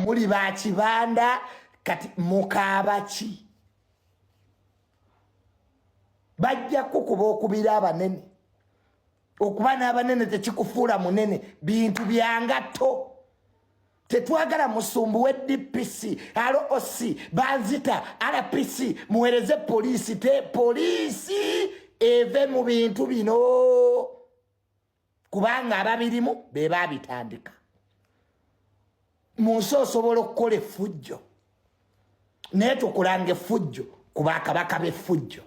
muli ba kibanda kati mukabaki bajja kukuba okubira abanene okuba n'abanene tekikufuula munene bintu byangatto tetwagala musumbu we DPC ROC banzita RPC muwereze polisi te polisi eve mu bintu bino kubanga ababirimu be babitandika munsi osobola okukola effujjo naye tukulanga effujjo kuba kabaka b'effujjo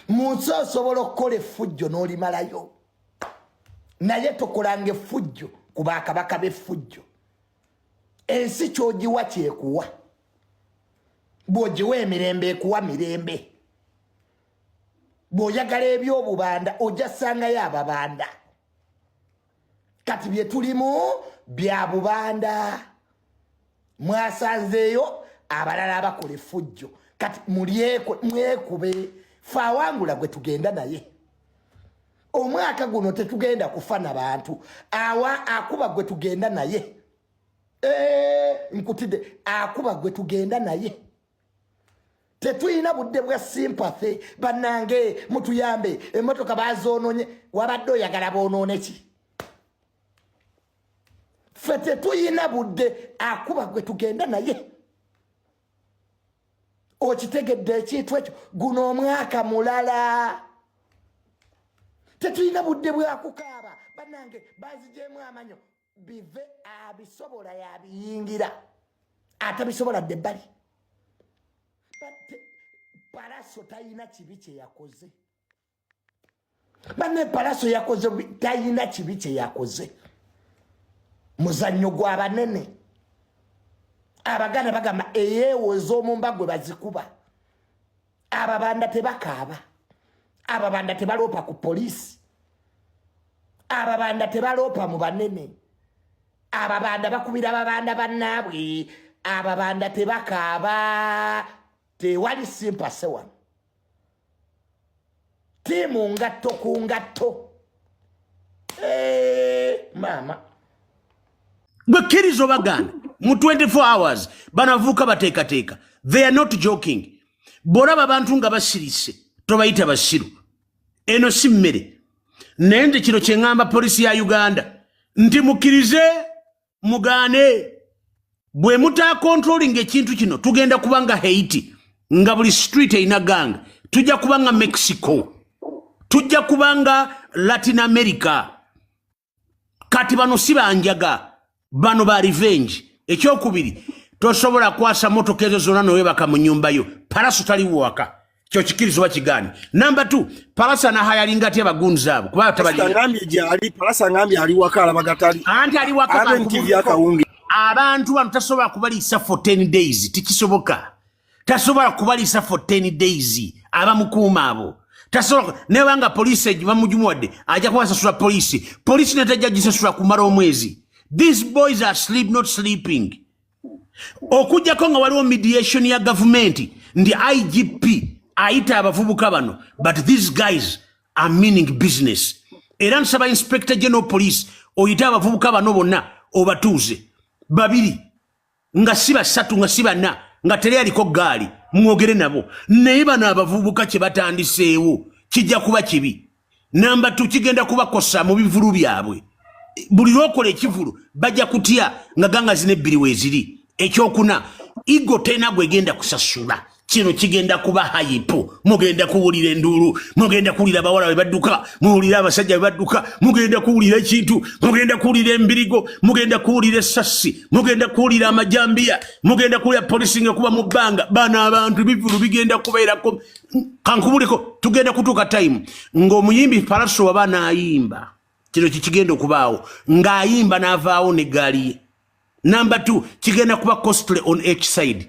munsi osobola okukola effujjo n'olimalayo naye tukulanga effujjo kuba kabaka b'effujjo ensi ky'ogiwa kyekuwa bw'ogiwa emirembe ekuwa mirembe bw'oyagala eby'obubanda ojja ssangayo ababanda kati bye tulimu bya bubanda mwasanzeeyo abalala abakola effujjo kati mwekube faawangula gwe tugenda naye omwaka guno tetugenda kufa na bantu awa akuba gwe tugenda naye nkutide akuba gwe tugenda naye tetuyina budde bwa sympathy bannange mutuyambe emmotoka bazoononye wabadde oyagala boonoone ki ffe tetuyina budde akuba gwe tugenda naye okitegedde ekintu ekyo guno omwaka mulala tetuyina budde bwakukaaba bannange bazijeemu amanyo bive abisobola yabiyingira atabisobola dde bali Palaso tayina kibi kye yakoze banne Palaso yakoze tayina kibi kye yakoze muzannyo gw'abanene abaganda bagamba eyeewoza omumba gwe bazikuba ababanda tebakaaba ababanda tebaloopa ku polisi ababanda tebaloopa mu banene ababanda bakubira ababanda bannaabwe ababanda tebakaaba tewali sympathy wano tiimu ngatto ku ngatto maama bwekiriza baganda mu 24 hours banavuuka bateekateeka they are not joking bw'olaba abantu nga basirise tobayita basiru eno si mmere naye nze kino kye ŋŋamba polisi ya Uganda nti mukkirize mugaane bwe mutaakontrolinga ekintu kino tugenda kubanga Haiti nga buli street erina ganga tujja kubanga Mexico tujja kubanga Latin America kati bano si banjaga bano ba revenge ekyokubiri tosobola kwasa motoka ezo zonna nowebaka mu nnyumba yo Palaso taliwo waka kyo kikirizo bakigani number 2 Palaso anahayalinga atya bagunzi abo kuba Palaso ngambye ali waka alabagatali anti ali waka abantu bano tasobola kubaliisa for 10 days tikisoboka tasobola kubaliisa for 10 days abamukuuma abo tasobola nebanga polisi bamujumuwadde ajja kubasasula polisi netajja gisasula kumala omwezi. These boys are not sleeping. Okujjako nga waliwo mediation ya government ndi IGP ayita abavubuka bano but these guys are meaning business. Era nsaba Inspector General Police oyita abavubuka bano bonna obatuuze babiri nga siba satu nga siba na nga teri aliko gaali mwogere nabo naye bano abavubuka kye batandiseewo kijja kuba kibi. Number 2 kigenda kubakosa mu bivulu byabwe. Buli lwokola ekivulu bajja kutya nga ganga zine bbiri weeziri. Ekyokuna igo tena gwegenda kusasula kino kigenda kuba hayipo mugenda kuwulira enduulu mugenda kuwulira abawala bebadduka muwulira abasajja bebadduka mugenda kuwulira ekintu mugenda kuwulira embirigo mugenda kuwulira essasi mugenda kuwulira amajambiya mugenda kuwulira polisi nga kuba mu bbanga bana abantu bivulu bigenda kubeerako kankubuleko tugenda kutuuka time ng'omuyimbi Palaso waba n'ayimba kino kikigenda okubaawo ng'ayimba n'avaawo ne gaali ye. Number 2 kigenda kuba costly on each side.